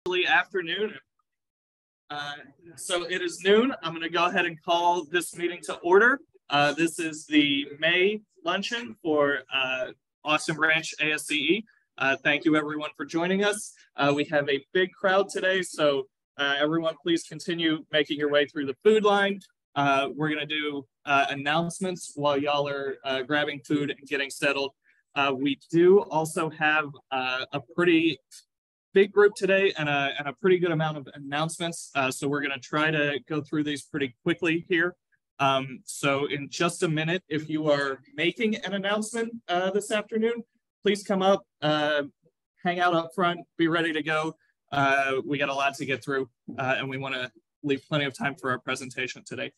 Afternoon. So it is noon. I'm going to go ahead and call this meeting to order. This is the May luncheon for Austin Branch ASCE. Thank you everyone for joining us. We have a big crowd today, so everyone please continue making your way through the food line. We're going to do announcements while y'all are grabbing food and getting settled. We do also have a pretty big group today and a pretty good amount of announcements. So we're going to try to go through these pretty quickly here. So in just a minute, if you are making an announcement this afternoon, please come up, hang out up front, be ready to go. We got a lot to get through and we want to leave plenty of time for our presentation today.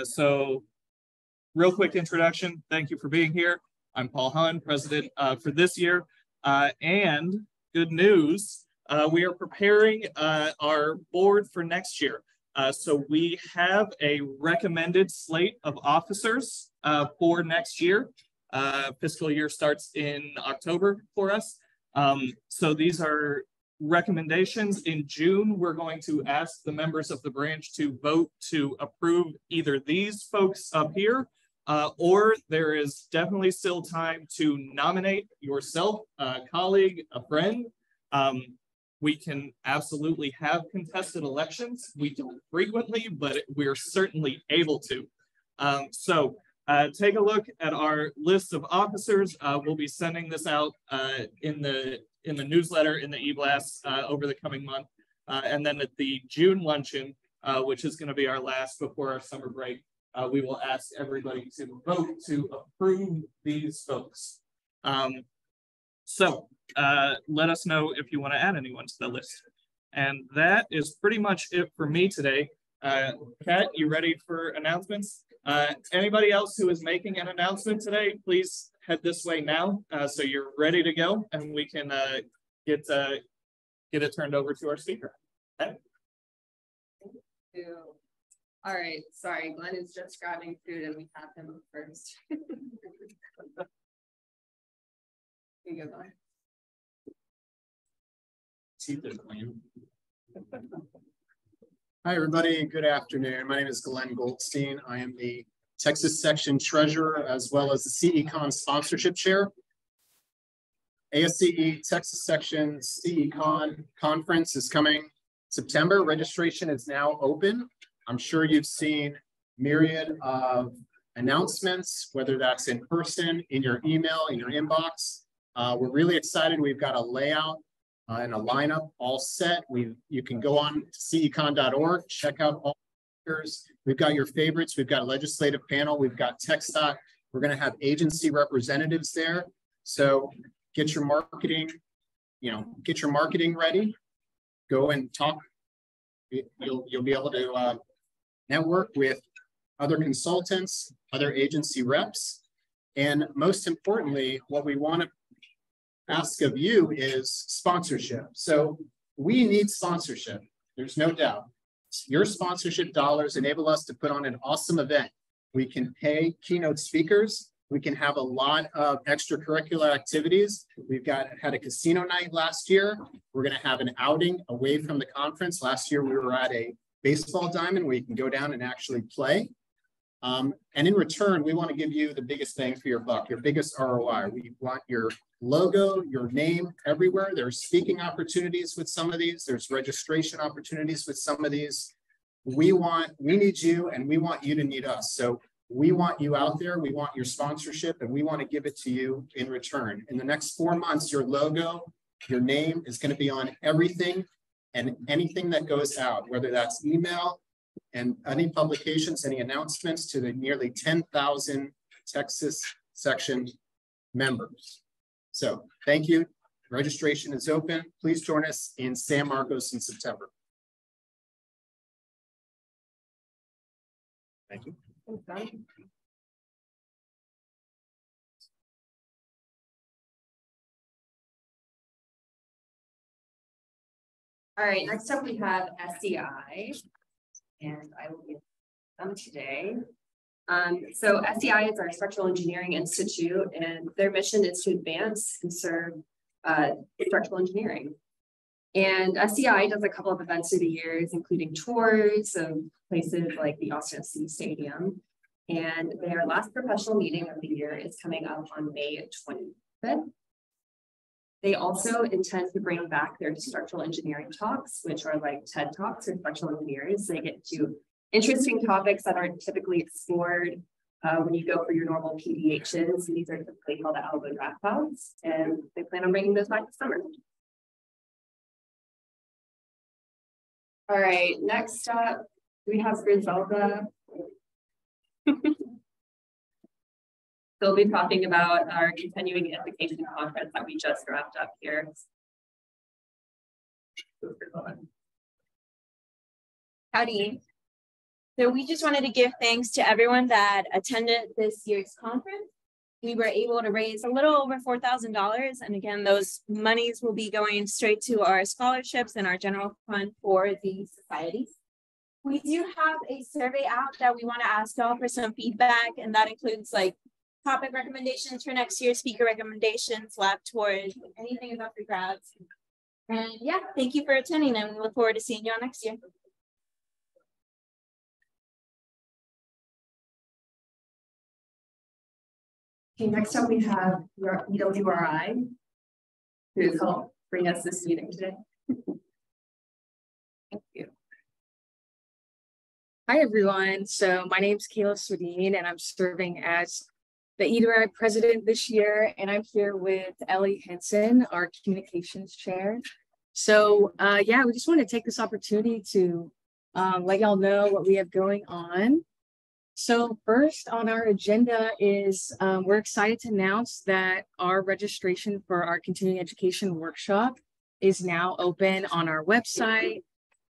So real quick introduction. Thank you for being here. I'm Paul Hahn, president for this year. And good news, we are preparing our board for next year. So we have a recommended slate of officers for next year. Fiscal year starts in October for us. So these are recommendations. In June, we're going to ask the members of the branch to vote to approve either these folks up here, or there is definitely still time to nominate yourself, a colleague, a friend. We can absolutely have contested elections. We don't frequently, but we're certainly able to. So take a look at our list of officers. We'll be sending this out in the newsletter, in the e-blast over the coming month. And then at the June luncheon, which is going to be our last before our summer break, we will ask everybody to vote to approve these folks. So let us know if you want to add anyone to the list. And that is pretty much it for me today. Kat, you ready for announcements? Anybody else who is making an announcement today, please head this way now. So you're ready to go and we can get it turned over to our speaker. Okay. Thank you. All right, sorry, Glenn is just grabbing food and we have him first. Here you go, Glenn. Hi, everybody. Good afternoon. My name is Glenn Goldstein. I am the Texas Section Treasurer as well as the CECon Sponsorship Chair. ASCE Texas Section CECon Conference is coming September. Registration is now open. I'm sure you've seen myriad of announcements, whether that's in person, in your email, in your inbox. We're really excited. We've got a layout and a lineup all set. You can go on to cecon.org, check out all the speakers. We've got your favorites. We've got a legislative panel. We've got TxDOT. We're going to have agency representatives there. So get your marketing, get your marketing ready. Go and talk. You'll be able to network with other consultants, other agency reps. And most importantly, what we want to ask of you is sponsorship. So we need sponsorship. There's no doubt. Your sponsorship dollars enable us to put on an awesome event. We can pay keynote speakers. We can have a lot of extracurricular activities. We've had a casino night last year. We're going to have an outing away from the conference. Last year, we were at a baseball diamond where you can go down and actually play. And in return, we want to give you the biggest bang for your buck, your biggest ROI. We want your logo, your name everywhere. There's speaking opportunities with some of these. There's registration opportunities with some of these. We need you and we want you to need us. So we want you out there. We want your sponsorship and we want to give it to you in return. In the next 4 months, your logo, your name is going to be on everything and anything that goes out, whether that's email and any publications, any announcements to the nearly 10,000 Texas Section members. So thank you. Registration is open. Please join us in San Marcos in September. Thank you. All right, next up we have SEI, and I will give them today. So SEI is our Structural Engineering Institute, and their mission is to advance and serve structural engineering. And SCI does a couple of events through the years, including tours of places like the Austin FC Stadium. And their last professional meeting of the year is coming up on May 25th. They also intend to bring back their structural engineering talks, which are like TED Talks for structural engineers. They get to interesting topics that aren't typically explored when you go for your normal PDHs. These are typically called the Algo draft files, and they plan on bringing those back this summer. All right, next up, we have Griselda. They'll be talking about our continuing education conference that we just wrapped up here. Howdy. So we just wanted to give thanks to everyone that attended this year's conference. We were able to raise a little over $4,000. And again, those monies will be going straight to our scholarships and our general fund for the societies. We do have a survey out that we want to ask y'all for some feedback, and that includes like topic recommendations for next year, speaker recommendations, lab tours, anything about the grabs. And yeah, thank you for attending, and we look forward to seeing you all next year. Okay, next up we have EWRI, who's helped bring us this meeting today. Thank you. Hi, everyone. So my name is Kayla Swedeen, and I'm serving as the EWRI president this year. And I'm here with Ellie Henson, our communications chair. So yeah, we just want to take this opportunity to let y'all know what we have going on. So first on our agenda is we're excited to announce that our registration for our continuing education workshop is now open on our website.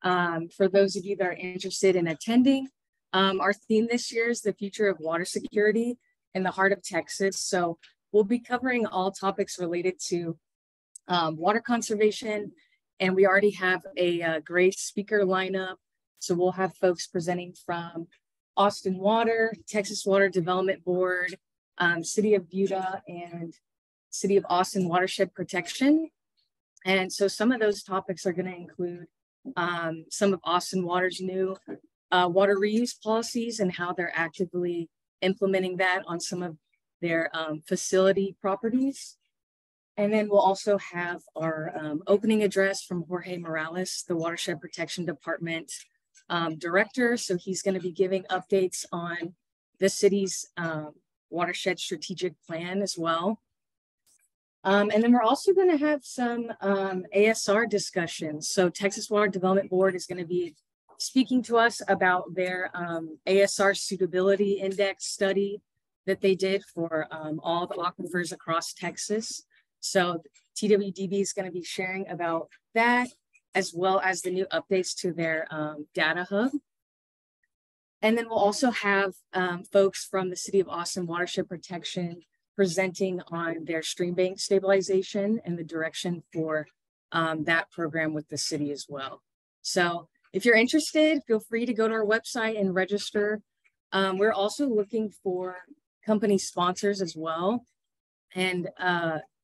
For those of you that are interested in attending, our theme this year is the future of water security in the heart of Texas. So we'll be covering all topics related to water conservation, and we already have a great speaker lineup. So we'll have folks presenting from Austin Water, Texas Water Development Board, City of Buda, and City of Austin Watershed Protection. And so some of those topics are going to include some of Austin Water's new water reuse policies and how they're actively implementing that on some of their facility properties. And then we'll also have our opening address from Jorge Morales, the Watershed Protection Department director. So he's going to be giving updates on the city's watershed strategic plan as well. And then we're also going to have some ASR discussions. So Texas Water Development Board is going to be speaking to us about their ASR suitability index study that they did for all the aquifers across Texas. So TWDB is going to be sharing about that, as well as the new updates to their data hub. And then we'll also have folks from the City of Austin Watershed Protection presenting on their stream bank stabilization and the direction for that program with the city as well. So if you're interested, feel free to go to our website and register. We're also looking for company sponsors as well. And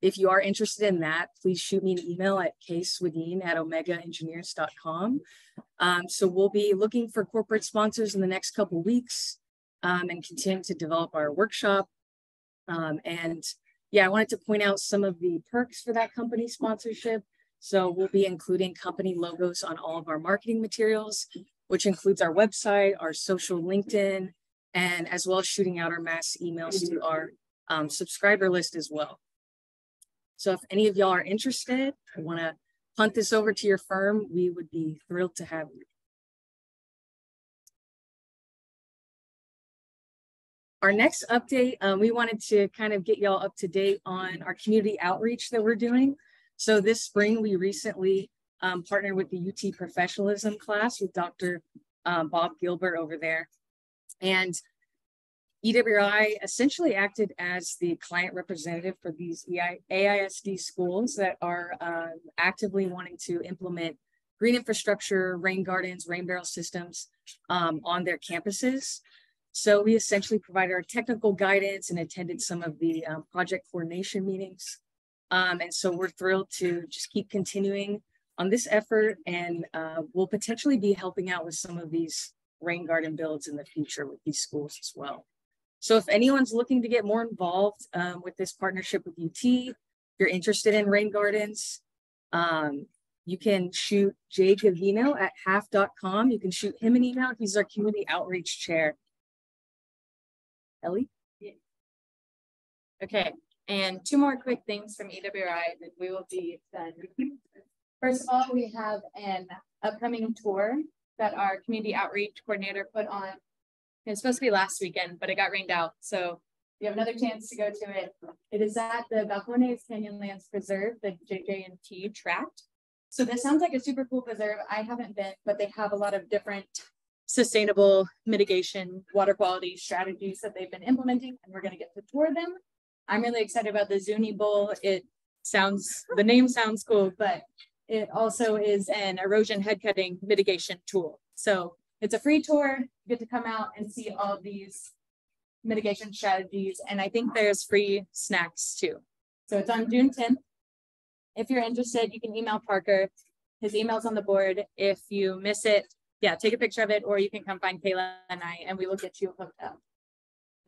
if you are interested in that, please shoot me an email at kswedeen@omegaengineers.com. So we'll be looking for corporate sponsors in the next couple of weeks and continue to develop our workshop. And yeah, I wanted to point out some of the perks for that company sponsorship. So we'll be including company logos on all of our marketing materials, which includes our website, our social LinkedIn, and as well as shooting out our mass emails to our subscriber list as well. So if any of y'all are interested and want to punt this over to your firm, we would be thrilled to have you. Our next update, we wanted to kind of get y'all up to date on our community outreach that we're doing. So this spring, we recently partnered with the UT professionalism class with Dr. Bob Gilbert over there. And EWI essentially acted as the client representative for these AISD schools that are actively wanting to implement green infrastructure, rain gardens, rain barrel systems on their campuses. So we essentially provided our technical guidance and attended some of the project coordination meetings. And so we're thrilled to just keep continuing on this effort, and will potentially be helping out with some of these rain garden builds in the future with these schools as well. So if anyone's looking to get more involved with this partnership with UT, if you're interested in rain gardens, you can shoot Jay Gavino at half.com. You can shoot him an email. He's our community outreach chair. Ellie? Yeah. Okay, and two more quick things from EWI that we will be done. First of all, we have an upcoming tour that our community outreach coordinator put on. It was supposed to be last weekend, but it got rained out. So you have another chance to go to it. It is at the Balcones Canyonlands Preserve, the JJ&T tract. So this sounds like a super cool preserve. I haven't been, but they have a lot of different sustainable mitigation, water quality strategies that they've been implementing, and we're going to get to tour them. I'm really excited about the Zuni Bowl. The name sounds cool, but it also is an erosion head cutting mitigation tool. So it's a free tour. You get to come out and see all of these mitigation strategies. And I think there's free snacks too. So it's on June 10th. If you're interested, you can email Parker. His email's on the board. If you miss it, yeah, take a picture of it, or you can come find Kayla and I, and we will get you hooked up.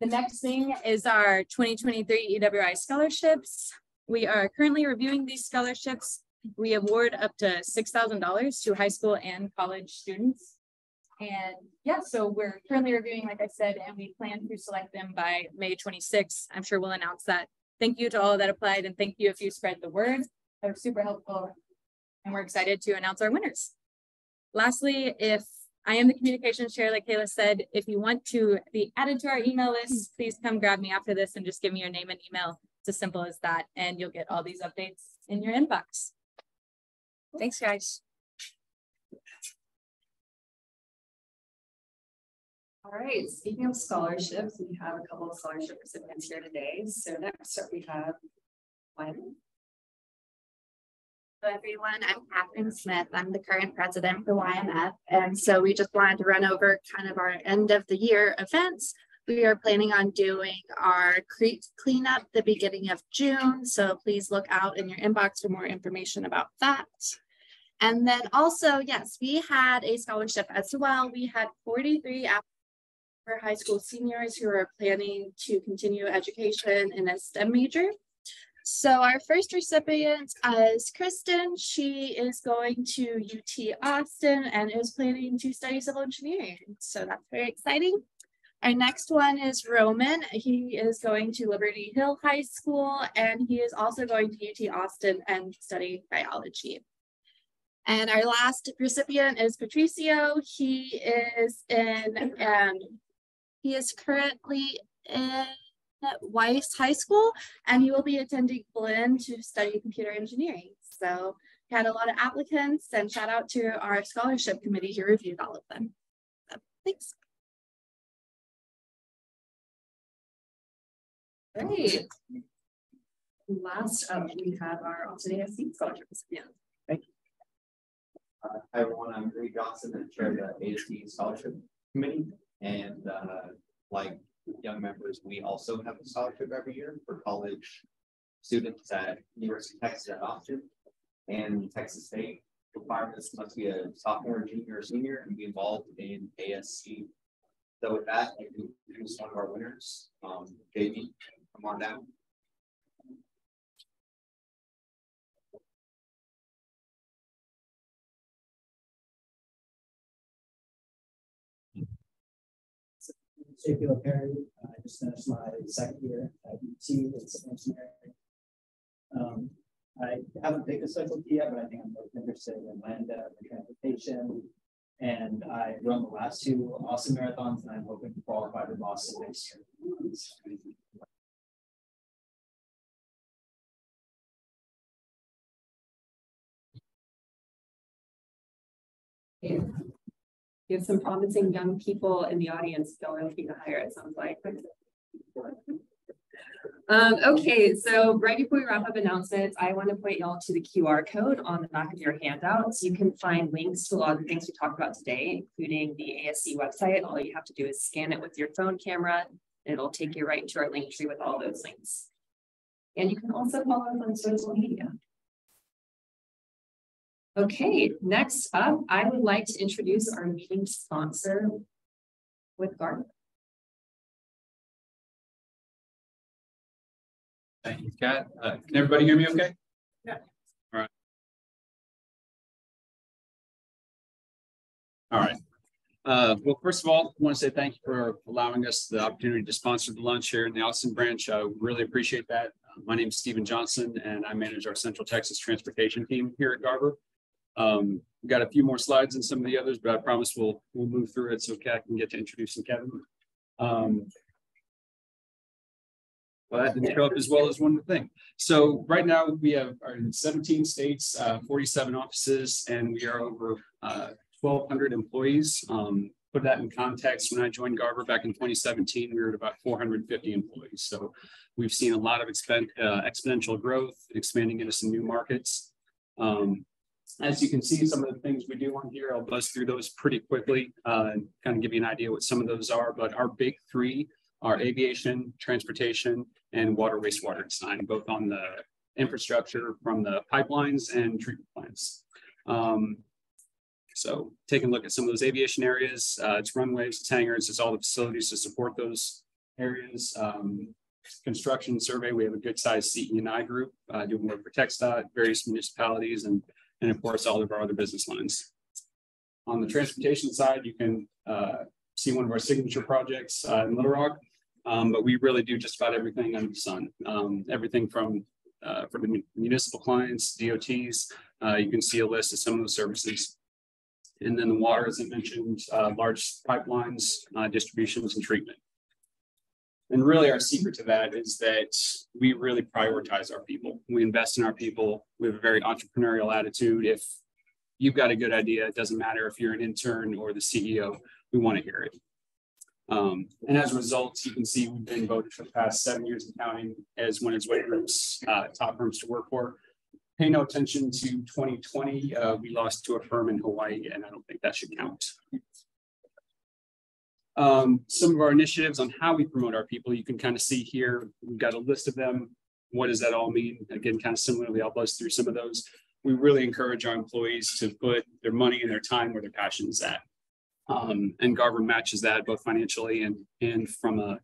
The next thing is our 2023 EWI scholarships. We are currently reviewing these scholarships. We award up to $6,000 to high school and college students. And yeah, so we're currently reviewing, like I said, and we plan to select them by May 26th. I'm sure we'll announce that. Thank you to all that applied, and thank you if you spread the word. That was super helpful. And we're excited to announce our winners. Lastly, if I am the communications chair, like Kayla said, if you want to be added to our email list, please come grab me after this and just give me your name and email. It's as simple as that, and you'll get all these updates in your inbox. Thanks, guys. All right, speaking of scholarships, we have a couple of scholarship recipients here today. So next up we have Wyman. Hello everyone, I'm Catherine Smith. I'm the current president for YMF. And so we just wanted to run over kind of our end of the year events. We are planning on doing our creek cleanup the beginning of June. So please look out in your inbox for more information about that. And then also, yes, we had a scholarship as well. We had 43 for high school seniors who are planning to continue education in a STEM major. So our first recipient is Kristen. She is going to UT Austin and is planning to study civil engineering. So that's very exciting. Our next one is Roman. He is going to Liberty Hill High School, and he is also going to UT Austin and study biology. And our last recipient is Patricio. He is currently in Weiss High School, and he will be attending Berlin to study computer engineering. So we had a lot of applicants, and shout out to our scholarship committee who reviewed all of them. So, thanks. Great. Last up, we have our Austin ASCE scholarship recipient. Thank you. Hi everyone, I'm Reed Johnson, and chair of the ASCE Scholarship Committee. And like young members, we also have a scholarship every year for college students at University of Texas at Austin and Texas State. Requirements must be a sophomore, junior, or senior and be involved in ASCE. So with that, I can introduce one of our winners, JB. Come on down. Shaquille Perry. I just finished my second year at UT in civil engineering. I haven't picked a specialty yet, but I think I'm most interested in land dev and transportation. And I run the last two Austin marathons, and I'm hoping to qualify for Boston next year. You have some promising young people in the audience still looking to hire, it sounds like. Okay, so right before we wrap up announcements, I want to point y'all to the QR code on the back of your handouts. You can find links to a lot of the things we talked about today, including the ASCE website. All you have to do is scan it with your phone camera, and it'll take you right to our link tree with all those links. And you can also follow us on social media. Okay, next up, I would like to introduce our meeting sponsor with Garber. Thank you, Kat. Can everybody hear me okay? Yeah. All right. All right. Well, first of all, I want to say thank you for allowing us the opportunity to sponsor the lunch here in the Austin branch. Really appreciate that. My name is Stephen Johnson, and I manage our Central Texas transportation team here at Garber. We've got a few more slides than some of the others, but I promise we'll move through it so Kat can get to introducing Kevin. Well, that didn't show up as well as one would think. So right now we are in 17 states, 47 offices, and we are over 1,200 employees. Put that in context, when I joined Garber back in 2017, we were at about 450 employees. So we've seen a lot of exponential growth, expanding into some new markets. As you can see, some of the things we do on here, I'll buzz through those pretty quickly and kind of give you an idea what some of those are. But our big three are aviation, transportation, and water wastewater design, both on the infrastructure from the pipelines and treatment plants. So taking a look at some of those aviation areas, it's runways, it's hangars, it's all the facilities to support those areas. Construction survey, we have a good sized CE&I group doing work for TxDOT, various municipalities, and of course, all of our other business lines. On the transportation side, you can see one of our signature projects in Little Rock, but we really do just about everything under the sun. Everything from for the municipal clients, DOTs, you can see a list of some of those services. And then the water, as I mentioned, large pipelines, distributions, and treatment. And really our secret to that is that we really prioritize our people. We invest in our people. We have a very entrepreneurial attitude. If you've got a good idea, it doesn't matter if you're an intern or the CEO, we want to hear it. And as a result, you can see we've been voted for the past 7 years and counting as one of Group's top firms to work for. Pay no attention to 2020. We lost to a firm in Hawaii, and I don't think that should count. Some of our initiatives on how we promote our people, you can kind of see here. We've got a list of them. What does that all mean? Again, kind of similarly, I'll buzz through some of those. We really encourage our employees to put their money and their time where their passion is at. And Garber matches that both financially and from a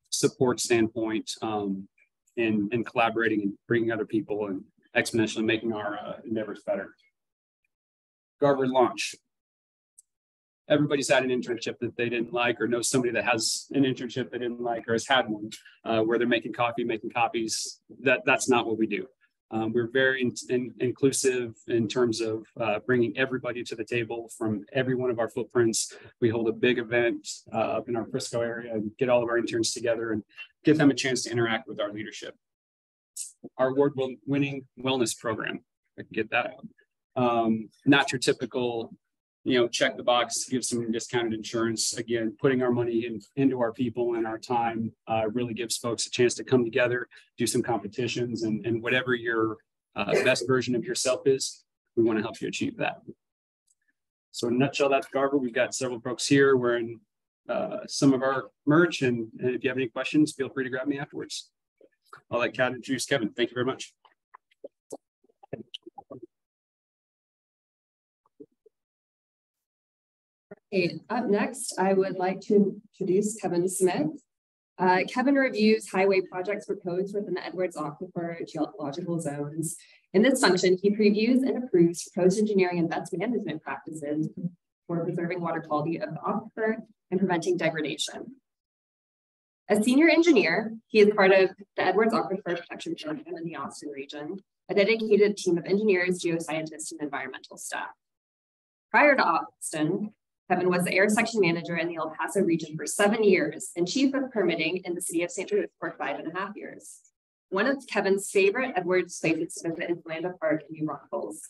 support standpoint, and collaborating and bringing other people and exponentially making our endeavors better. Garber launch. Everybody's had an internship that they didn't like, or knows somebody that has an internship they didn't like, or has had one where they're making coffee, making copies. That's not what we do. We're very inclusive in terms of bringing everybody to the table from every one of our footprints. We hold a big event up in our Frisco area and get all of our interns together and give them a chance to interact with our leadership. Our award-winning wellness program, I can get that out. Not your typical, check the box, give some discounted insurance. Again, putting our money into our people and our time really gives folks a chance to come together, do some competitions, and whatever your best version of yourself is, we want to help you achieve that. So in a nutshell, that's Garber. We've got several folks here wearing some of our merch, and if you have any questions, feel free to grab me afterwards. I'll let Kat introduce Kevin. Thank you very much. Okay, up next, I would like to introduce Kevin Smith. Kevin reviews highway projects proposed within the Edwards Aquifer geological zones. In this function, he previews and approves proposed engineering and best management practices for preserving water quality of the aquifer and preventing degradation. As senior engineer, he is part of the Edwards Aquifer Protection Program in the Austin region, a dedicated team of engineers, geoscientists, and environmental staff. Prior to Austin, Kevin was the air section manager in the El Paso region for 7 years and chief of permitting in the city of St. Louis for 5.5 years. One of Kevin's favorite Edwards places to visit is Landa Park in New Braunfels,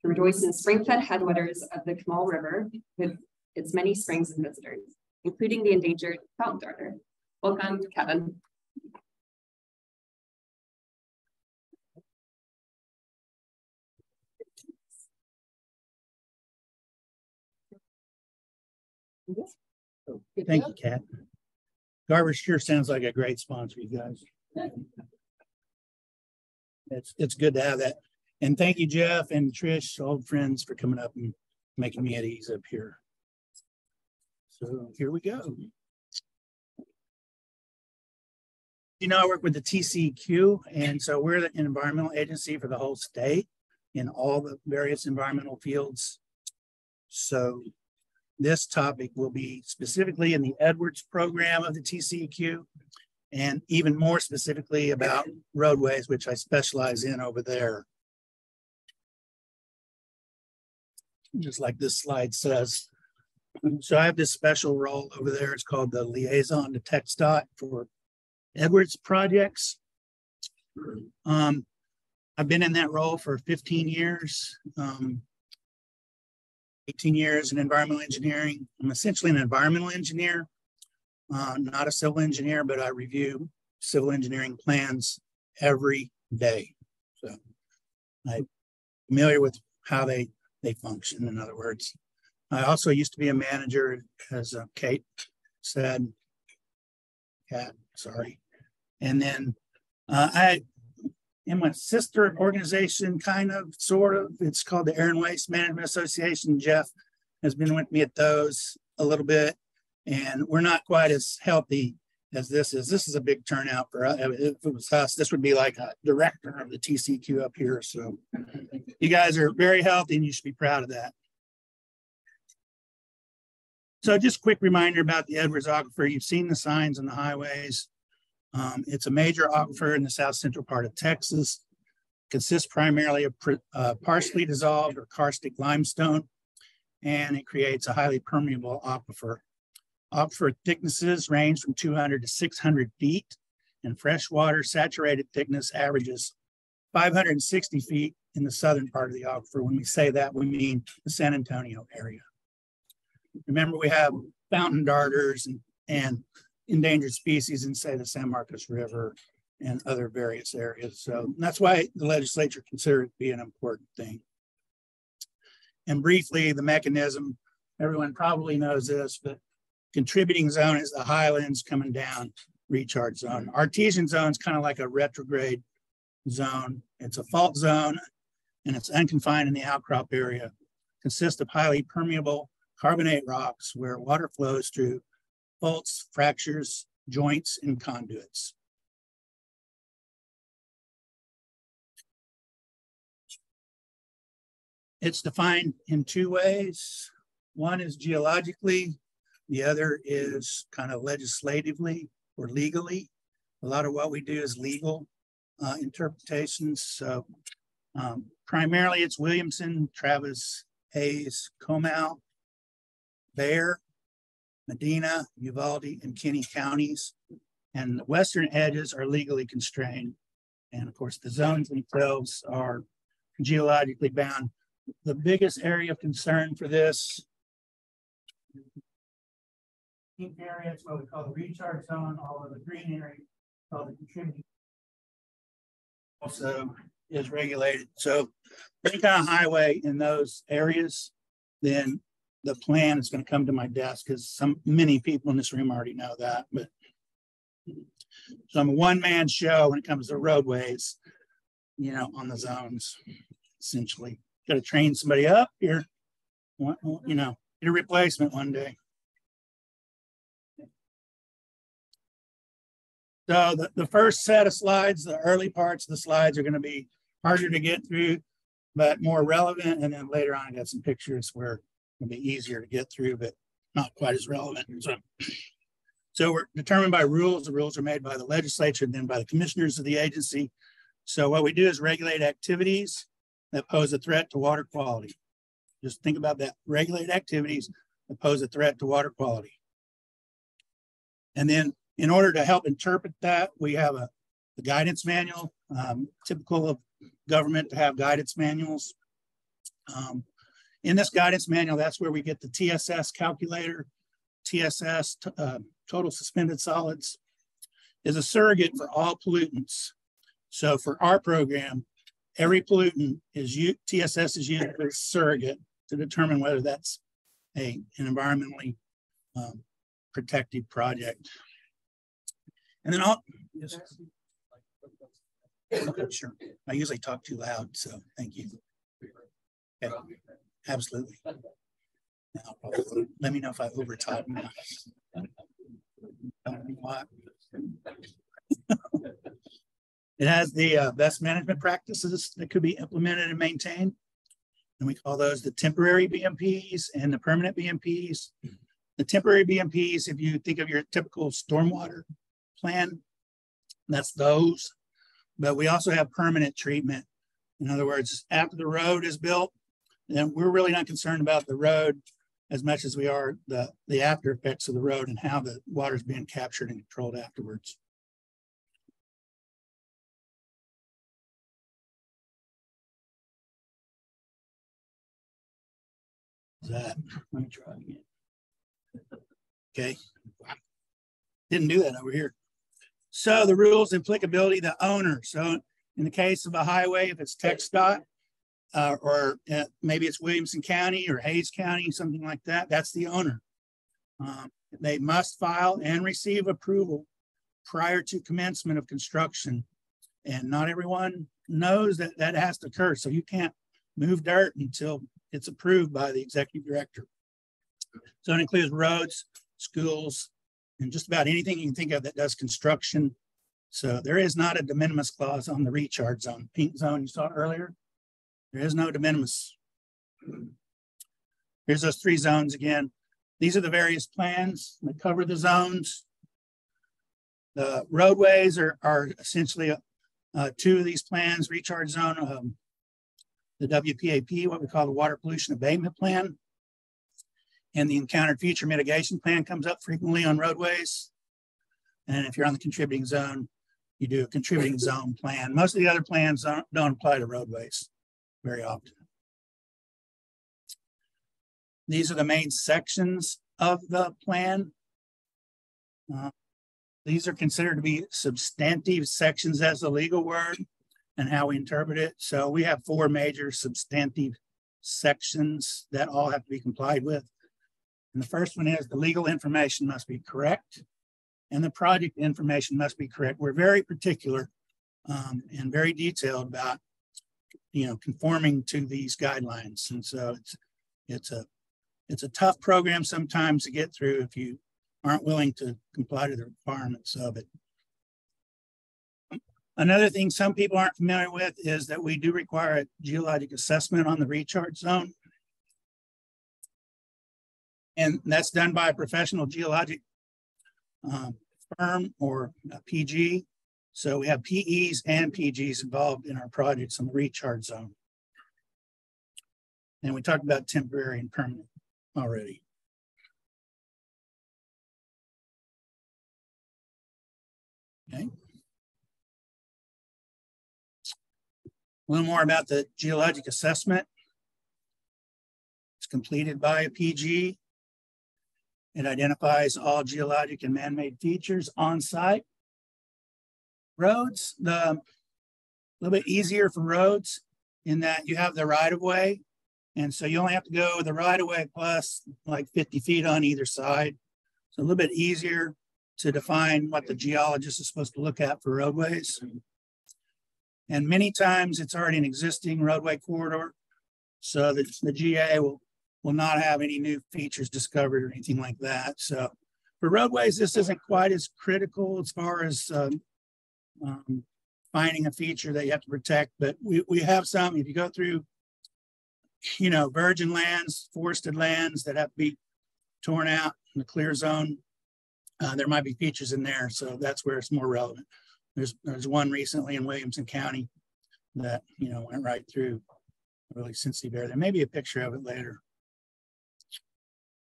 to rejoice in spring-fed headwaters of the Kamal River with its many springs and visitors, including the endangered fountain darter. Welcome, Kevin. Thank you, Kat. Garber sure sounds like a great sponsor, you guys. It's good to have that. And thank you, Jeff and Trish, old friends, for coming up and making me at ease up here. So here we go. You know, I work with the TCEQ, and so we're the environmental agency for the whole state in all the various environmental fields. So this topic will be specifically in the Edwards program of the TCEQ, and even more specifically about roadways, which I specialize in over there. Just like this slide says. So I have this special role over there. It's called the liaison to TxDOT for Edwards projects. I've been in that role for 15 years, 18 years in environmental engineering. I'm essentially an environmental engineer, not a civil engineer, but I review civil engineering plans every day. So I'm familiar with how they function, in other words. I also used to be a manager, as Kate said, sorry. And then I am a sister organization, kind of, sort of. It's called the Air and Waste Management Association. Jeff has been with me at those a little bit, and we're not quite as healthy as this is. This is a big turnout for us. If it was us, this would be like a director of the TCEQ up here. So you guys are very healthy, and you should be proud of that. So just a quick reminder about the Edwards Aquifer. You've seen the signs on the highways. It's a major aquifer in the south central part of Texas. Consists primarily of partially dissolved or karstic limestone, and it creates a highly permeable aquifer. Aquifer thicknesses range from 200 to 600 feet, and freshwater saturated thickness averages 560 feet in the southern part of the aquifer. When we say that, we mean the San Antonio area. Remember, we have fountain darters and endangered species in, say, the San Marcos River and other various areas. So that's why the legislature considered it to be an important thing. And briefly, the mechanism, everyone probably knows this, but contributing zone is the highlands coming down, recharge zone. Artesian zone is kind of like a retrograde zone. It's a fault zone, and it's unconfined in the outcrop area. Consists of highly permeable carbonate rocks where water flows through faults, fractures, joints, and conduits. It's defined in two ways. One is geologically, the other is kind of legislatively or legally. A lot of what we do is legal interpretations. So primarily it's Williamson, Travis, Hayes, Comal, Bear, Medina, Uvalde, and Kinney counties. And the western edges are legally constrained. And of course, the zones themselves are geologically bound. The biggest area of concern for this pink area is what we call the recharge zone, all of the green area called the contributing also is regulated. So any kind of highway in those areas, then the plan is going to come to my desk, because many people in this room already know that. But so I'm a one-man show when it comes to roadways, you know, on the zones, essentially. Got to train somebody up here, you know, get a replacement one day. So the first set of slides, the early parts of the slides are going to be harder to get through, but more relevant. And then later on, I got some pictures where it'll be easier to get through, but not quite as relevant. So we're determined by rules. The rules are made by the legislature and then by the commissioners of the agency. So what we do is regulate activities that pose a threat to water quality. Just think about that. Regulate activities that pose a threat to water quality. And then in order to help interpret that, we have a guidance manual, typical of government to have guidance manuals. In this guidance manual, that's where we get the TSS calculator. TSS, total suspended solids, is a surrogate for all pollutants. So for our program, every pollutant is TSS is used as a surrogate to determine whether that's an environmentally protected project. And then Okay, sure. I usually talk too loud, so thank you. Okay. Absolutely. Now, let me know if I overtalk now. It has the best management practices that could be implemented and maintained. And we call those the temporary BMPs and the permanent BMPs. The temporary BMPs, if you think of your typical stormwater plan, that's those. But we also have permanent treatment. In other words, after the road is built, then we're really not concerned about the road as much as we are the after effects of the road and how the water is being captured and controlled afterwards. Let me try again. Okay. Didn't do that over here. So the rules and applicability, the owner. So in the case of a highway, if it's TxDOT, or maybe it's Williamson County or Hayes County, something like that, that's the owner. They must file and receive approval prior to commencement of construction. And not everyone knows that that has to occur. So you can't move dirt until it's approved by the executive director. So it includes roads, schools, and just about anything you can think of that does construction. So there is not a de minimis clause on the recharge zone. Pink zone you saw earlier, there is no de minimis. Here's those three zones again. These are the various plans that cover the zones. The roadways are essentially two of these plans, recharge zone, the WPAP, what we call the Water Pollution Abatement Plan, and the Encountered Future Mitigation Plan comes up frequently on roadways. And if you're on the contributing zone, you do a contributing zone plan. Most of the other plans don't apply to roadways very often. These are the main sections of the plan. These are considered to be substantive sections as a legal word and how we interpret it. So we have four major substantive sections that all have to be complied with. And the first one is the legal information must be correct and the project information must be correct. We're very particular and very detailed about, conforming to these guidelines. And so it's a tough program sometimes to get through if you aren't willing to comply to the requirements of it. Another thing some people aren't familiar with is that we do require a geologic assessment on the recharge zone. And that's done by a professional geologic firm or a PG. So we have PEs and PGs involved in our projects on the recharge zone. And we talked about temporary and permanent already. Okay. A little more about the geologic assessment. It's completed by a PG. It identifies all geologic and man-made features on site. Roads, a little bit easier for roads in that you have the right-of-way. And so you only have to go the right-of-way plus like 50 feet on either side. So a little bit easier to define what the geologist is supposed to look at for roadways. And many times it's already an existing roadway corridor. So the GA will not have any new features discovered or anything like that. So for roadways, this isn't quite as critical as far as finding a feature that you have to protect, but we have some. If you go through, virgin lands, forested lands that have to be torn out in the clear zone, there might be features in there. So that's where it's more relevant. There's one recently in Williamson County that, went right through a really sensitive area. There may be a picture of it later.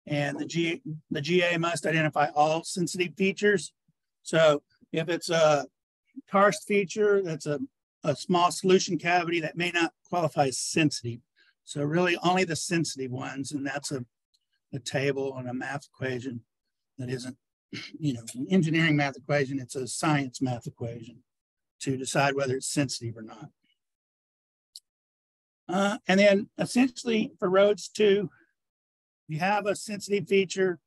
And the GA must identify all sensitive features. So if it's a karst feature, that's a small solution cavity that may not qualify as sensitive. So really only the sensitive ones, and that's a table and a math equation that isn't, an engineering math equation, it's a science math equation to decide whether it's sensitive or not. And then essentially for roads too, you have a sensitive feature,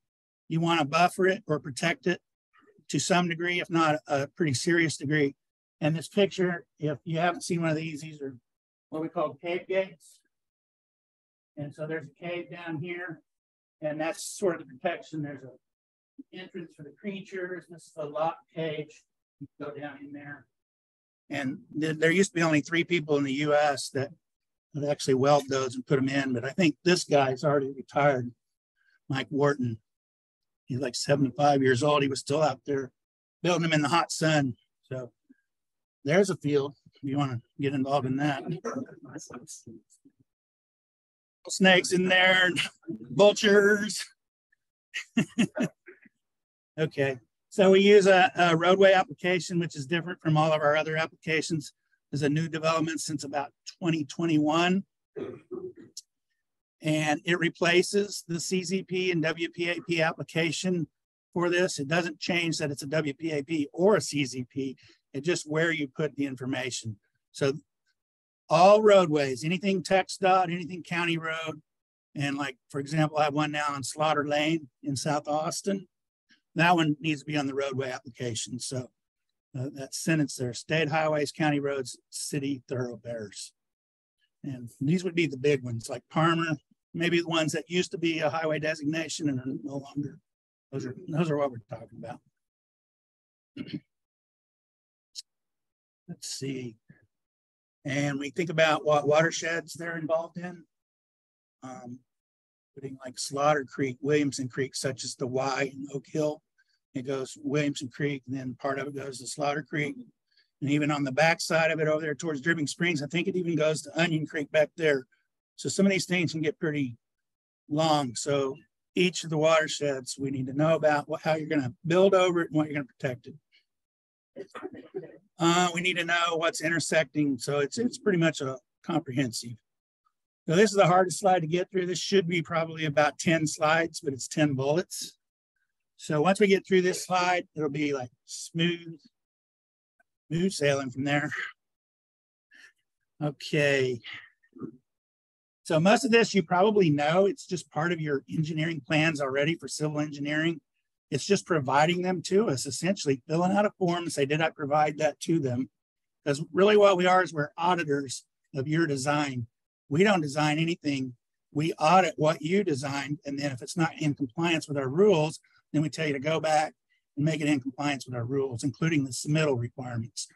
you want to buffer it or protect it to some degree, if not a pretty serious degree. And this picture, if you haven't seen one of these are what we call cave gates. And so there's a cave down here, and that's sort of the protection. There's an entrance for the creatures. This is a locked cage. You can go down in there. And there used to be only 3 people in the US that would actually weld those and put them in. But I think this guy's already retired, Mike Wharton. He's like 75 years old. He was still out there building them in the hot sun. So there's a field if you want to get involved in that. Snakes in there, vultures. Okay, so we use a roadway application, which is different from all of our other applications. There's a new development since about 2021. And it replaces the CZP and WPAP application for this. It doesn't change that it's a WPAP or a CZP. It's just where you put the information. So all roadways, anything TxDOT, anything county road, and like, for example, I have one now on Slaughter Lane in South Austin. That one needs to be on the roadway application. So that sentence there, state highways, county roads, city thoroughfares. And these would be the big ones like Parmer, maybe the ones that used to be a highway designation and are no longer. Those are what we're talking about. Let's see. And we think about what watersheds they're involved in. Putting like Slaughter Creek, Williamson Creek, such as the Y in Oak Hill. It goes Williamson Creek, and then part of it goes to Slaughter Creek. And even on the back side of it over there towards Dripping Springs, I think it even goes to Onion Creek back there. So some of these things can get pretty long. So each of the watersheds, we need to know about how you're going to build over it and what you're going to protect it. We need to know what's intersecting. So it's pretty much a comprehensive. So this is the hardest slide to get through. This should be probably about 10 slides, but it's 10 bullets. So once we get through this slide, it'll be like smooth sailing from there. Okay. So most of this you probably know. It's just part of your engineering plans already for civil engineering. It's just providing them to us, essentially filling out a form and say, did I provide that to them? Because really what we are is we're auditors of your design. We don't design anything. We audit what you designed. And then if it's not in compliance with our rules, then we tell you to go back and make it in compliance with our rules, including the submittal requirements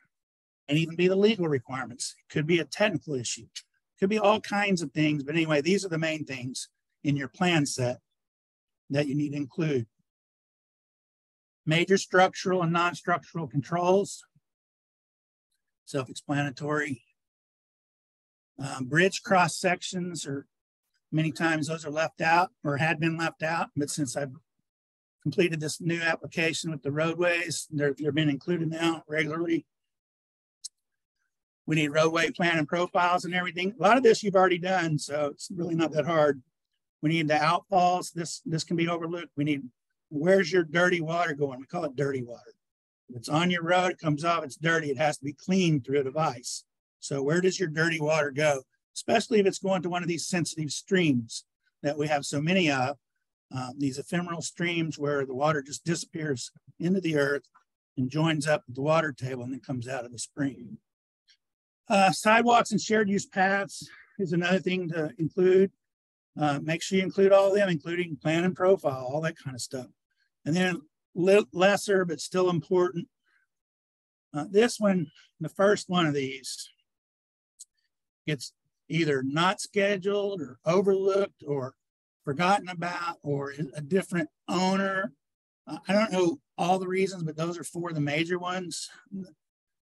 and even be the legal requirements. It could be a technical issue. It could be all kinds of things. But anyway, these are the main things in your plan set that you need to include. Major structural and non-structural controls, self-explanatory. Bridge cross sections, or many times those are left out or had been left out, but since I've completed this new application with the roadways, they're being included now regularly. We need roadway plan and profiles and everything. A lot of this you've already done, so it's really not that hard. We need the outfalls. This can be overlooked. We need, where's your dirty water going? We call it dirty water. If it's on your road, it comes off, it's dirty. It has to be cleaned through a device. So where does your dirty water go? Especially if it's going to one of these sensitive streams that we have so many of, these ephemeral streams where the water just disappears into the earth and joins up with the water table and then comes out of the spring. Sidewalks and shared use paths is another thing to include. Make sure you include all of them, including plan and profile, all that kind of stuff. And then lesser, but still important. This one, the first one of these, it's either not scheduled or overlooked or forgotten about or a different owner. I don't know all the reasons, but those are 4 of the major ones.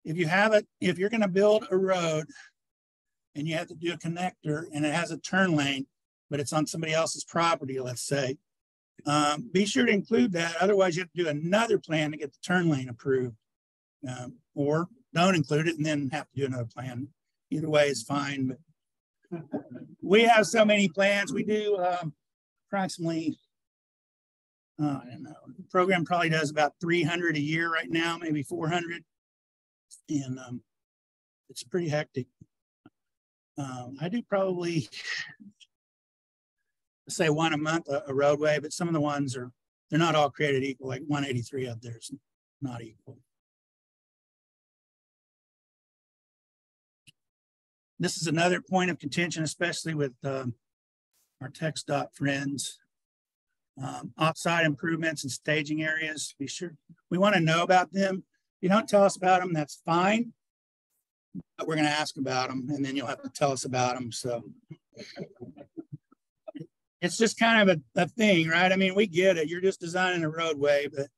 If you're going to build a road and you have to do a connector and it has a turn lane, but it's on somebody else's property, let's say, be sure to include that. Otherwise, you have to do another plan to get the turn lane approved, or don't include it and then have to do another plan. Either way is fine. But we have so many plans. We do approximately, I don't know, the program probably does about 300 a year right now, maybe 400. And it's pretty hectic. I do probably, say 1 a month a roadway, but some of the ones they're not all created equal. Like 183 up there is not equal. This is another point of contention, especially with our TxDOT friends. Offsite improvements and staging areas. Be sure we want to know about them. If you don't tell us about them, that's fine. But we're going to ask about them, and then you'll have to tell us about them. So it's just kind of a thing, right? I mean, we get it. You're just designing a roadway, but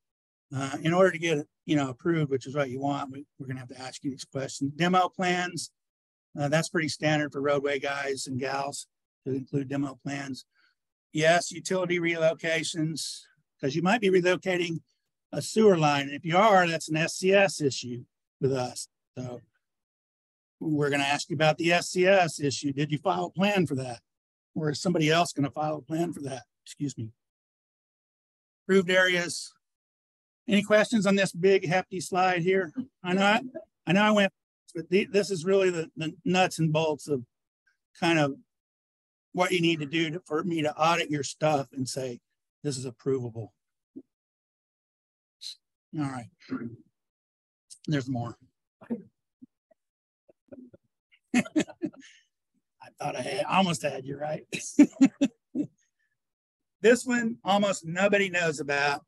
in order to get it, approved, which is what you want, we're going to have to ask you these questions. Demo plans. That's pretty standard for roadway guys and gals to include demo plans. Yes, utility relocations, because you might be relocating a sewer line. If you are, that's an SCS issue with us. So we're going to ask you about the SCS issue. Did you file a plan for that? Or is somebody else going to file a plan for that? Excuse me. Approved areas. Any questions on this big hefty slide here? I know I went, but this is really the nuts and bolts of kind of what you need to do for me to audit your stuff and say, this is approvable. All right. There's more. I thought I almost had you right. This one almost nobody knows about,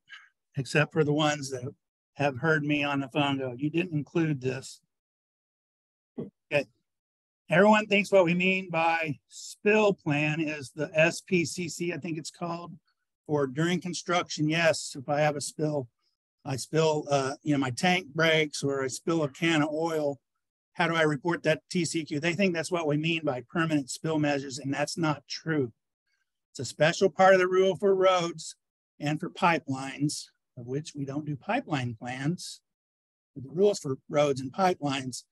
except for the ones that have heard me on the phone go, you didn't include this. Okay. Everyone thinks what we mean by spill plan is the SPCC, I think it's called, or during construction. Yes, if I have a spill, I spill, my tank breaks or I spill a can of oil. How do I report that to TCEQ? They think that's what we mean by permanent spill measures, and that's not true. It's a special part of the rule for roads and for pipelines, of which we don't do pipeline plans. The rules for roads and pipelines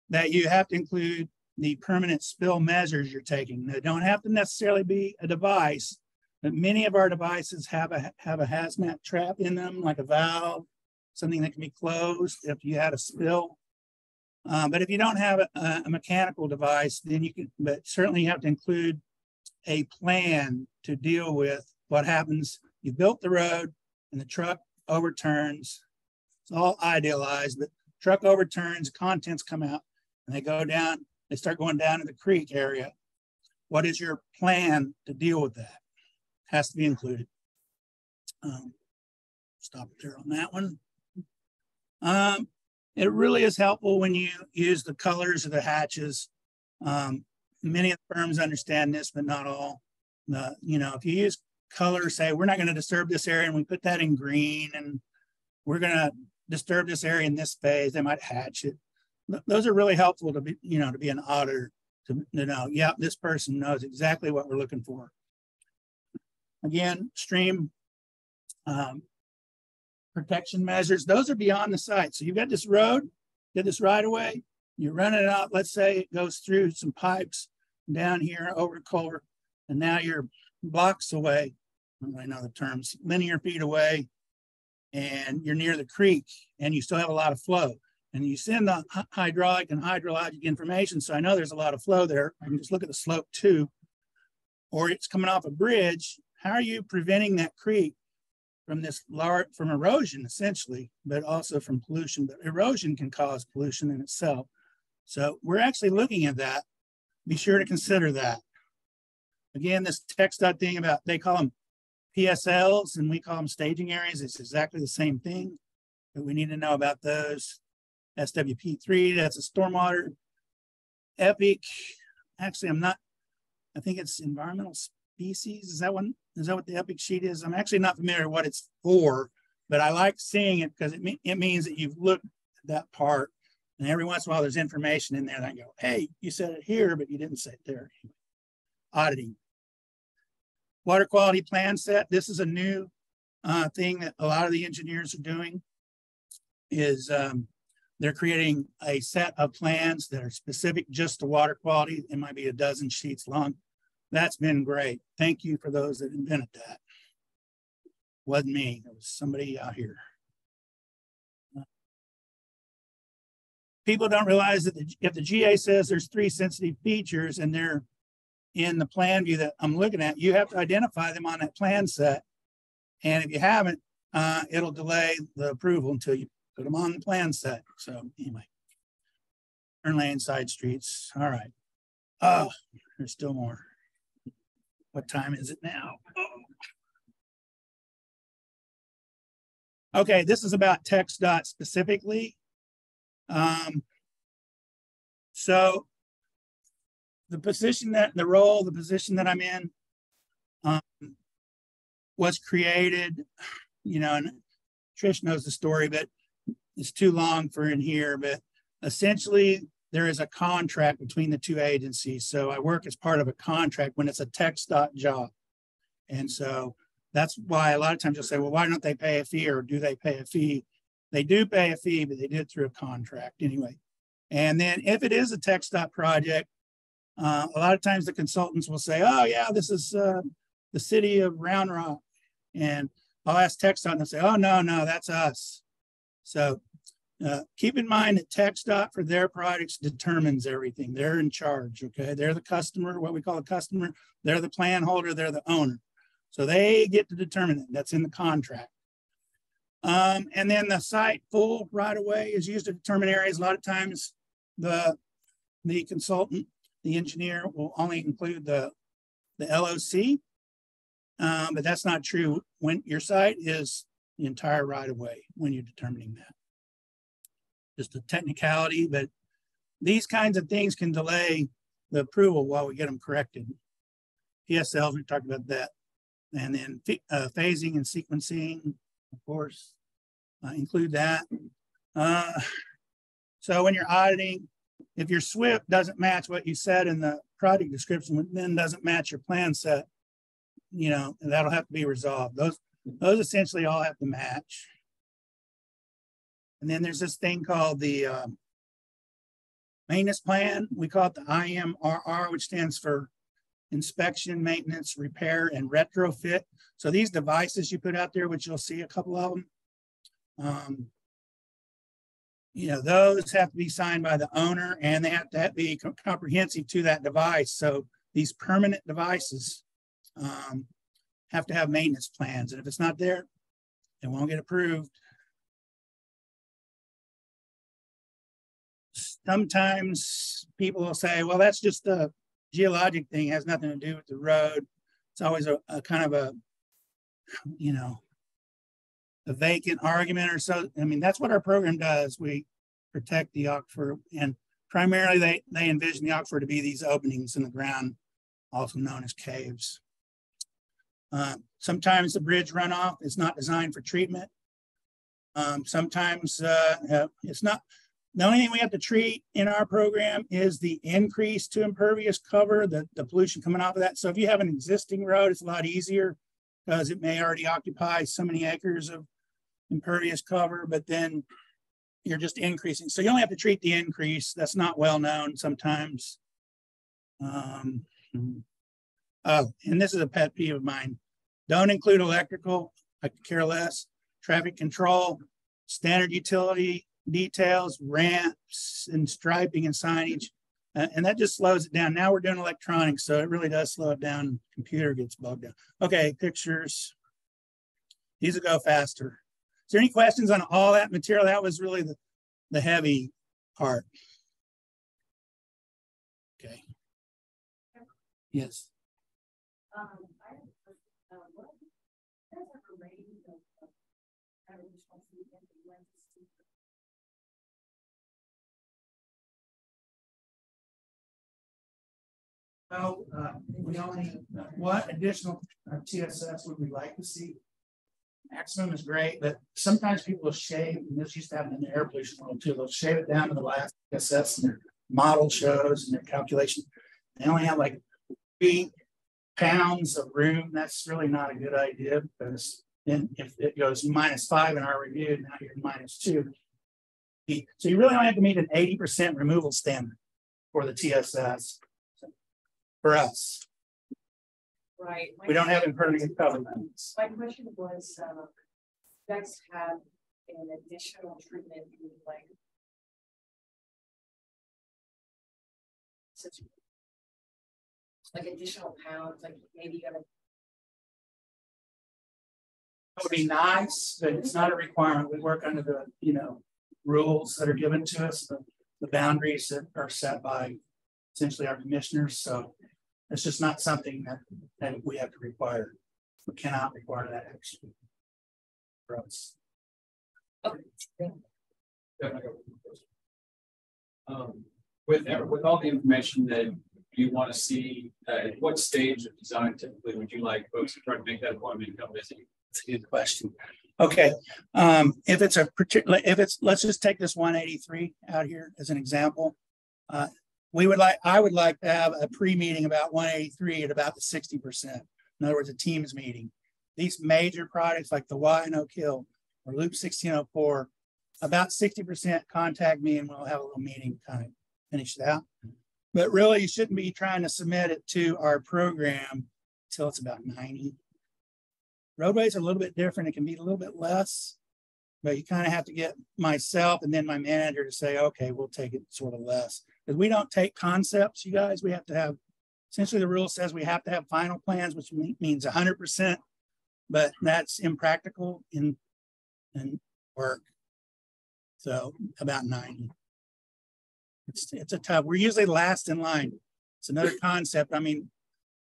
that you have to include the permanent spill measures you're taking. They don't have to necessarily be a device, but many of our devices have a hazmat trap in them, like a valve, something that can be closed if you had a spill. But if you don't have a mechanical device, then you can, but certainly you have to include a plan to deal with what happens. You built the road and the truck overturns. It's all idealized, but truck overturns, contents come out and they go down. They start going down to the creek area. What is your plan to deal with that? Has to be included. Stop there on that one. It really is helpful when you use the colors of the hatches. Many of the firms understand this, but not all. If you use colors, say we're not going to disturb this area, and we put that in green, and we're going to disturb this area in this phase, they might hatch it. Those are really helpful to be, to be an auditor, to know, yeah, this person knows exactly what we're looking for. Again, stream protection measures, those are beyond the site. So you've got this road, get this right away, you're running it out. Let's say it goes through some pipes down here over culvert, and now you're blocks away, I know the terms, linear feet away, and you're near the creek and you still have a lot of flow. And you send the hydraulic and hydrologic information. So I know there's a lot of flow there. I can just look at the slope too, or it's coming off a bridge. How are you preventing that creek from from erosion essentially, but also from pollution? But erosion can cause pollution in itself. So we're actually looking at that. Be sure to consider that. Again, this TxDOT thing about, they call them PSLs and we call them staging areas. It's exactly the same thing, but we need to know about those. SWP3, that's a stormwater. EPIC, actually I think it's environmental species. Is that what the EPIC sheet is? I'm actually not familiar with what it's for, but I like seeing it because it means that you've looked at that part, and every once in a while there's information in there that I go, hey, you said it here, but you didn't say it there. Auditing. Water quality plan set. This is a new thing that a lot of the engineers are doing, is they're creating a set of plans that are specific just to water quality. It might be a dozen sheets long. That's been great. Thank you for those that invented that. Wasn't me, it was somebody out here. People don't realize that if the GA says there's 3 sensitive features and they're in the plan view that I'm looking at, you have to identify them on that plan set. And if you haven't, it'll delay the approval until you put them on the plan set. So anyway, turn lane, side streets. All right. Oh, there's still more. What time is it now? Oh. Okay, this is about TxDOT specifically. So the position that I'm in was created, and Trish knows the story, but it's too long for in here, but essentially there is a contract between the two agencies. So I work as part of a contract when it's a TxDOT job. And so that's why a lot of times you'll say, well, why don't they pay a fee, or do they pay a fee? They do pay a fee, but they do it through a contract anyway. And then if it is a TxDOT project, a lot of times the consultants will say, oh yeah, this is the city of Round Rock. And I'll ask TxDOT and they'll say, oh, no, that's us. So keep in mind that TxDOT for their projects determines everything. They're in charge, okay? They're the customer, what we call a customer. They're the plan holder, they're the owner. So they get to determine it. That's in the contract. And then the site full right of way is used to determine areas. A lot of times the consultant, the engineer will only include the LOC, but that's not true. When your site is the entire right of way when you're determining that. Just a technicality, but these kinds of things can delay the approval while we get them corrected. PSLs, we talked about that. And then phasing and sequencing, of course, include that. So when you're auditing, if your SWIP doesn't match what you said in the project description, then doesn't match your plan set, that'll have to be resolved. Those essentially all have to match. And then there's this thing called the maintenance plan. We call it the IMRR, which stands for inspection, maintenance, repair, and retrofit. So these devices you put out there, which you'll see a couple of them, those have to be signed by the owner, and they have to be comprehensive to that device. So these permanent devices have to have maintenance plans. And if it's not there, it won't get approved. Sometimes people will say, well, that's just a geologic thing, it has nothing to do with the road. It's always a kind of a vacant argument or so. I mean, that's what our program does. We protect the aquifer, and primarily they envision the aquifer to be these openings in the ground, also known as caves. Sometimes the bridge runoff is not designed for treatment. Sometimes it's not. The only thing we have to treat in our program is the increase to impervious cover, the pollution coming off of that. So if you have an existing road, it's a lot easier because it may already occupy so many acres of impervious cover, but then you're just increasing. So you only have to treat the increase. That's not well known sometimes. Oh, and this is a pet peeve of mine. Don't include electrical, I could care less, traffic control, standard utility details, ramps and striping and signage. And that just slows it down. Now we're doing electronics, so it really does slow it down. Computer gets bogged down. Okay, pictures. These will go faster. Is there any questions on all that material? That was really the heavy part. Okay. Yes. Well, we only, what additional TSS would we like to see? Maximum is great, but sometimes people will shave, and this used to happen in the air pollution world too, they'll shave it down to the last TSS and their model shows and their calculation. They only have like 3 pounds of room. That's really not a good idea, because then if it goes -5 in our review, now you're -2. So you really only have to meet an 80% removal standard for the TSS. For us, right? We don't have impervious cover limits. My question was, does have an additional treatment like additional pounds, like maybe you gotta. That would be nice, but it's not a requirement. We work under the rules that are given to us, the boundaries that are set by essentially our commissioners. So it's just not something that we have to require. We cannot require that action for us. Okay. With all the information that you want to see, at what stage of design typically would you like folks to try to make that appointment and come visit? That's a good question. Okay, if it's a particular, let's just take this 183 out here as an example. I would like to have a pre-meeting about 183 at about the 60%. In other words, a Teams meeting. These major projects like the Y and Oak Hill or Loop 1604, about 60% contact me and we'll have a little meeting kind of finish it out. But really, you shouldn't be trying to submit it to our program until it's about 90. Roadways are a little bit different. It can be a little bit less, but you kind of have to get myself and then my manager to say, okay, we'll take it sort of less. Because we don't take concepts, you guys. We have to have, essentially the rule says we have to have final plans, which means 100%, but that's impractical in work. So about 90. It's a tough, we're usually last in line. It's another concept. I mean,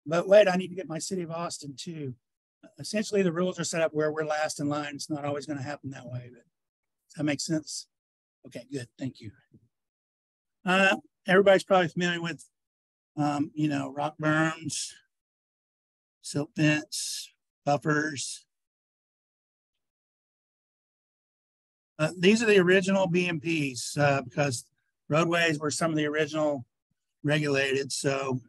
but wait, I need to get my city of Austin too. Essentially, the rules are set up where we're last in line. It's not always going to happen that way, but does that make sense? Okay, good. Thank you. Everybody's probably familiar with, you know, rock berms, silt fence, buffers. These are the original BMPs because roadways were some of the original regulated. So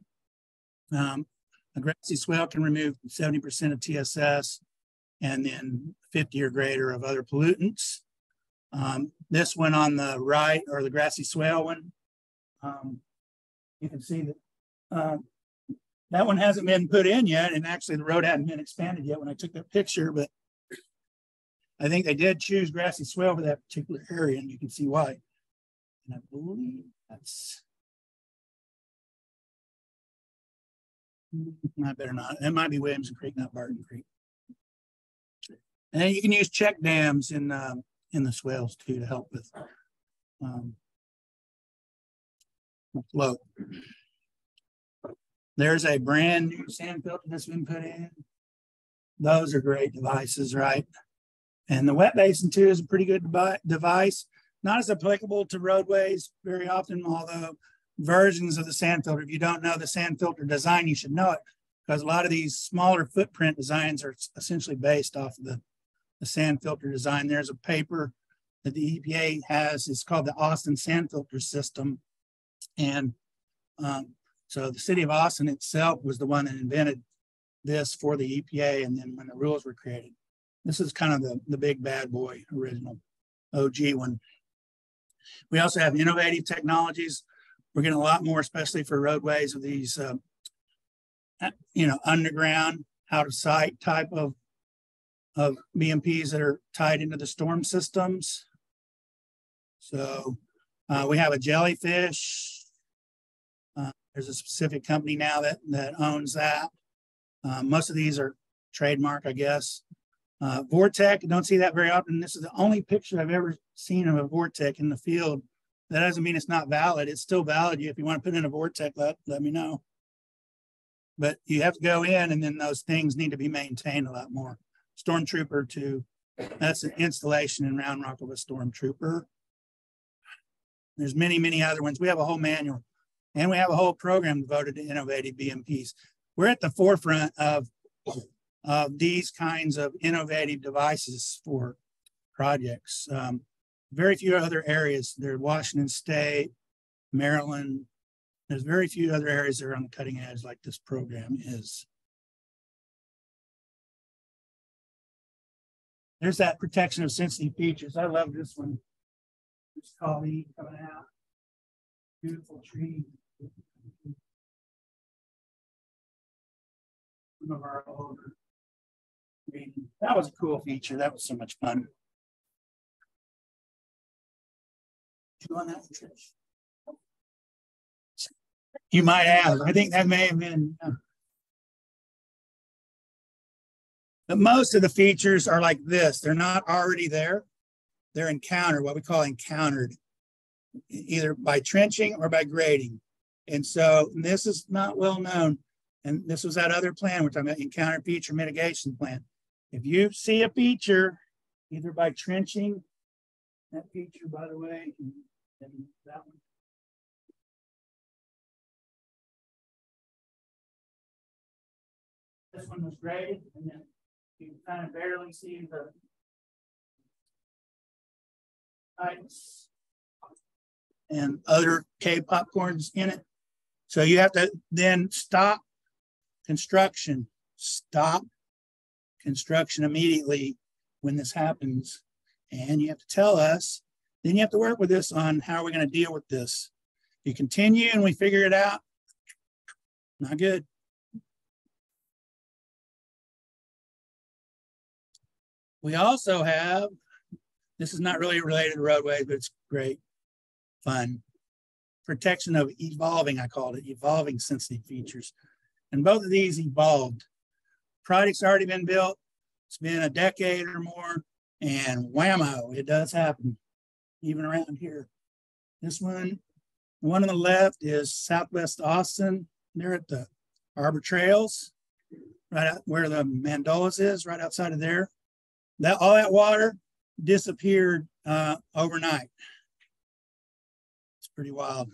a grassy swale can remove 70% of TSS and then 50 or greater of other pollutants. This one on the right, or the grassy swale one, you can see that that one hasn't been put in yet. And actually the road hadn't been expanded yet when I took that picture, but I think they did choose grassy swale for that particular area, and you can see why. And I believe that's, I better not. That might be Williamson Creek, not Barton Creek. And then you can use check dams in the swales too to help with flow. There's a brand new sand filter that's been put in. Those are great devices, right? And the wet basin too is a pretty good device. Not as applicable to roadways very often, although versions of the sand filter, if you don't know the sand filter design, you should know it, because a lot of these smaller footprint designs are essentially based off of the sand filter design. There's a paper that the EPA has, it's called the Austin Sand Filter System. And so the city of Austin itself was the one that invented this for the EPA. And then when the rules were created, this is kind of the big bad boy, original OG one. We also have innovative technologies. We're getting a lot more, especially for roadways, of these, you know, underground, out of sight type of BMPs that are tied into the storm systems. So we have a jellyfish. There's a specific company now that owns that. Most of these are trademark, I guess. Vortec, don't see that very often. This is the only picture I've ever seen of a Vortec in the field. That doesn't mean it's not valid. It's still valid. If you want to put in a Vortec, let me know. But you have to go in, and then those things need to be maintained a lot more. Stormtrooper too. That's an installation in Round Rock of a Stormtrooper. There's many, many other ones. We have a whole manual, and we have a whole program devoted to innovative BMPs. We're at the forefront of these kinds of innovative devices for projects. Very few other areas. There's Washington State, Maryland. There's very few other areas that are on the cutting edge like this program is. There's that protection of sensitive features. I love this one. This colleague coming out. Beautiful tree. Some of our older. That was a cool feature. That was so much fun. Did you go on that, Trish? You might have. I think that may have been. But most of the features are like this. They're not already there. They're encountered, what we call encountered, either by trenching or by grading. And so this is not well known. And this was that other plan we're talking about, encounter feature mitigation plan. If you see a feature, either by trenching, that feature, by the way, and that one. This one was graded, and then you can kind of barely see the pipes and other cave popcorns in it. So you have to then stop construction immediately when this happens. And you have to tell us, then you have to work with us on how we're going to deal with this. If you continue and we figure it out, not good. We also have, this is not really related to roadways, but it's great fun. Protection of evolving, I called it, evolving sensitive features. And both of these evolved. Project's already been built. It's been a decade or more, and whammo, it does happen, even around here. This one, the one on the left is Southwest Austin. They're at the Arbor Trails, right out where the Mandolas is, right outside of there. All that water disappeared overnight. It's pretty wild.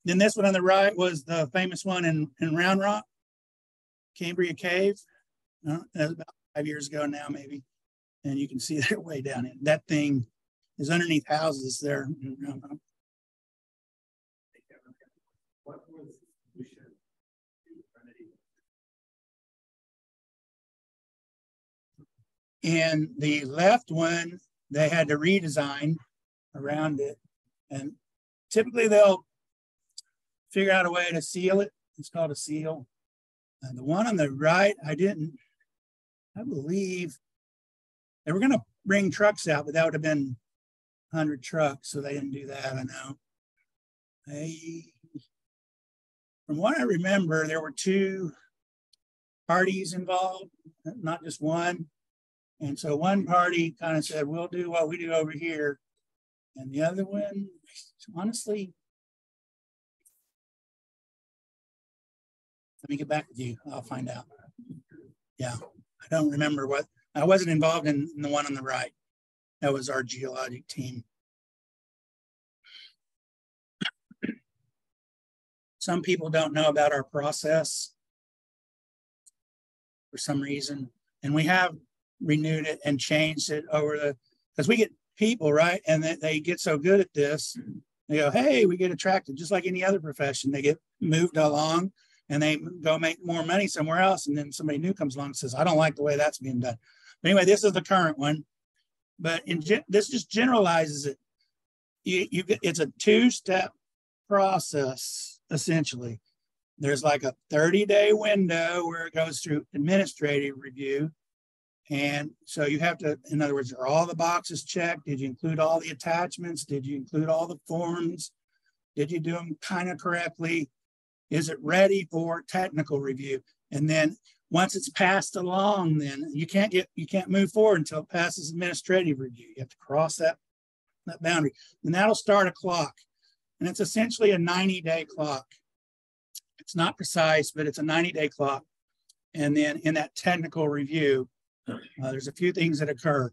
Then this one on the right was the famous one in Round Rock, Cambria Cave. That was about 5 years ago now, maybe. And you can see they're way down in. That thing is underneath houses there in Round Rock. And the left one, they had to redesign around it. And typically they'll figure out a way to seal it. It's called a seal. The one on the right, I believe they were going to bring trucks out, but that would have been 100 trucks. So they didn't do that, I know. From what I remember, there were 2 parties involved, not just one. And so one party kind of said, we'll do what we do over here. And the other one, honestly, let me get back with you. I'll find out. Yeah, I don't remember what, I wasn't involved in the one on the right. That was our geologic team. Some people don't know about our process for some reason. And we have renewed it and changed it over the, because we get people, right? And they get so good at this, they go, hey, we get attracted, just like any other profession. They get moved along and they go make more money somewhere else. And then somebody new comes along and says, I don't like the way that's being done. But anyway, this is the current one. But this just generalizes it. It's a 2-step process, essentially. There's like a 30-day window where it goes through administrative review. And so you have to, in other words, are all the boxes checked? Did you include all the attachments? Did you include all the forms? Did you do them kind of correctly? Is it ready for technical review? And then once it's passed along, then you can't move forward until it passes administrative review. You have to cross that boundary. And that'll start a clock. And it's essentially a 90-day clock. It's not precise, but it's a 90-day clock. And then in that technical review, there's a few things that occur.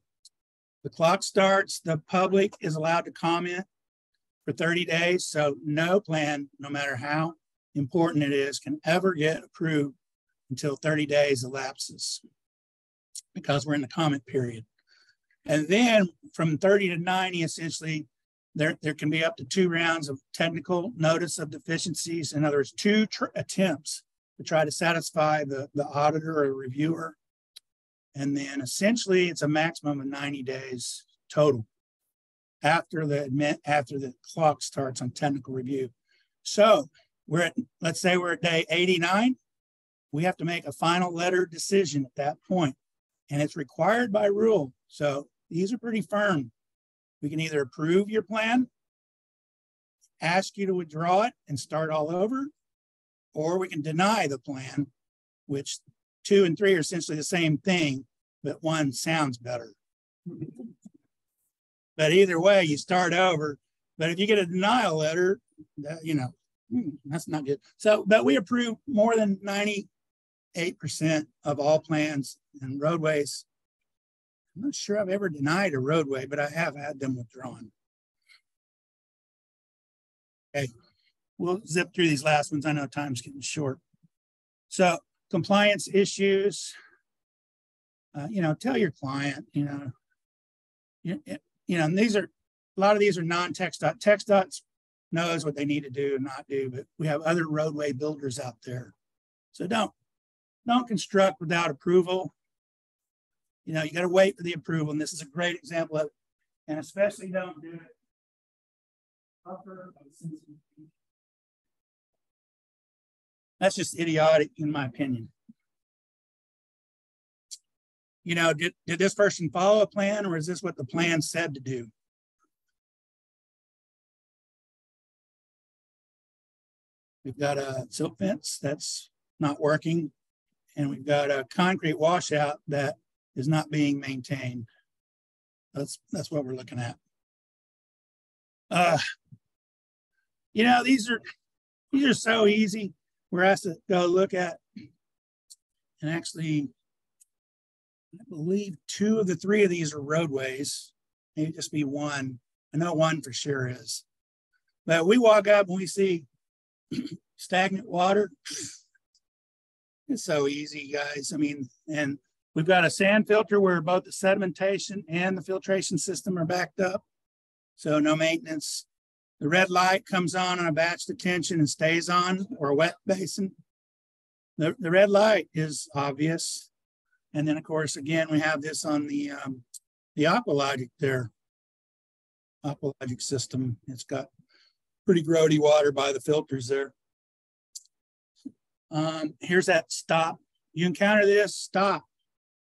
The clock starts, the public is allowed to comment for 30 days. So no plan, no matter how important it is, can ever get approved until 30 days elapses because we're in the comment period. And then from 30 to 90, essentially, there can be up to 2 rounds of technical notice of deficiencies. In other words, 2 attempts to try to satisfy the auditor or reviewer. And then essentially it's a maximum of 90 days total after the clock starts on technical review. So let's say we're at day 89. We have to make a final letter decision at that point, and it's required by rule. So these are pretty firm. We can either approve your plan, ask you to withdraw it and start all over, or we can deny the plan, which 2 and 3 are essentially the same thing, but one sounds better. But either way, you start over. But if you get a denial letter, That's not good. So, but we approved more than 98% of all plans and roadways. I'm not sure I've ever denied a roadway, but I have had them withdrawn. Okay, we'll zip through these last ones. I know time's getting short. So compliance issues, tell your client, and these are, a lot of these are non-TxDOT. TxDOT knows what they need to do and not do, but we have other roadway builders out there. So don't construct without approval. You got to wait for the approval. And this is a great example of it. And especially don't do it upper. That's just idiotic in my opinion. Did this person follow a plan, or is this what the plan said to do? We've got a silt fence that's not working, and we've got a concrete washout that is not being maintained. That's what we're looking at. These are so easy. We're asked to go look at, and actually, I believe 2 of the 3 of these are roadways. Maybe just be 1. I know 1 for sure is. But we walk up and we see stagnant water. It's so easy, guys. I mean, and we've got a sand filter where both the sedimentation and the filtration system are backed up. So no maintenance. The red light comes on a batch detention and stays on, or a wet basin. The red light is obvious. And then of course, again, we have this on the Aqualogic there. Aqualogic system. It's got pretty grody water by the filters there. Here's that stop. You encounter this, stop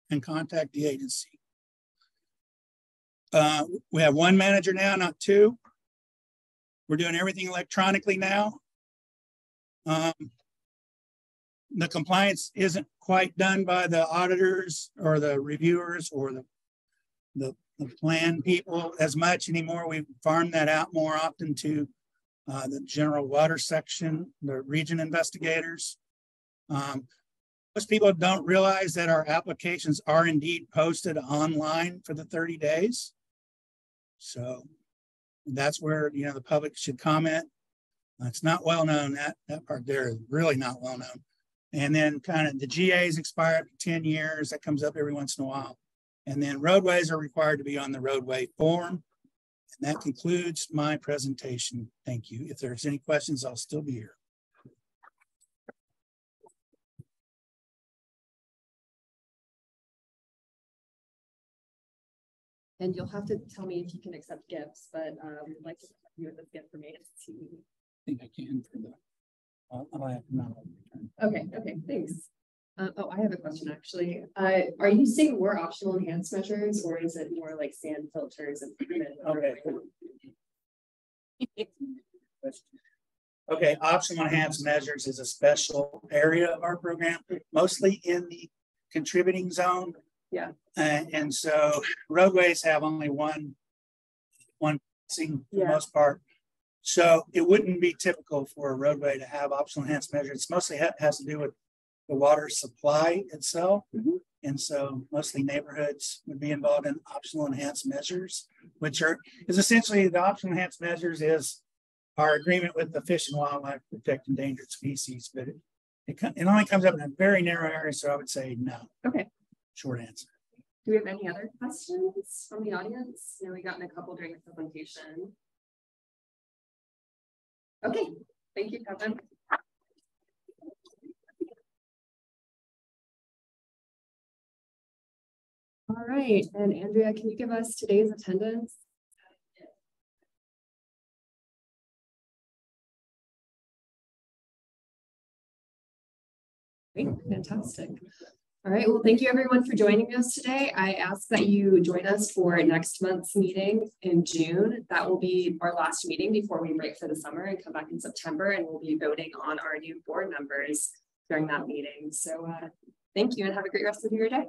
and contact the agency. We have 1 manager now, not 2. We're doing everything electronically now. The compliance isn't quite done by the auditors or the reviewers or the plan people as much anymore. We've farmed that out more often to the general water section, the region investigators. Most people don't realize that our applications are indeed posted online for the 30 days. So that's where, the public should comment. It's not well known. That part there is really not well known. And then kind of the GAs expire after 10 years. That comes up every once in a while. And then roadways are required to be on the roadway form. And that concludes my presentation. Thank you. If there's any questions, I'll still be here. And you'll have to tell me if you can accept gifts, but we'd like to have you with this gift for me. I think I can for the. I'll have to Okay, thanks. Oh, I have a question actually. Are you saying more optional enhanced measures, or is it more like sand filters and okay. Okay, optional enhanced measures is a special area of our program, mostly in the contributing zone. Yeah. And so roadways have only one passing for the most part. So it wouldn't be typical for a roadway to have optional enhanced measures. It's mostly has to do with the water supply itself. And so mostly neighborhoods would be involved in optional enhanced measures, which is essentially the optional enhanced measures is our agreement with the Fish and Wildlife Protect Endangered Species, but it only comes up in a very narrow area. So I would say no. Okay. Short answer. Do we have any other questions from the audience? We gotten a couple during the presentation. Okay, thank you, Kevin. All right, and Andrea, can you give us today's attendance? Great, fantastic. All right, well, thank you everyone for joining us today. I ask that you join us for next month's meeting in June. That will be our last meeting before we break for the summer and come back in September, and we'll be voting on our new board members during that meeting. So thank you and have a great rest of your day.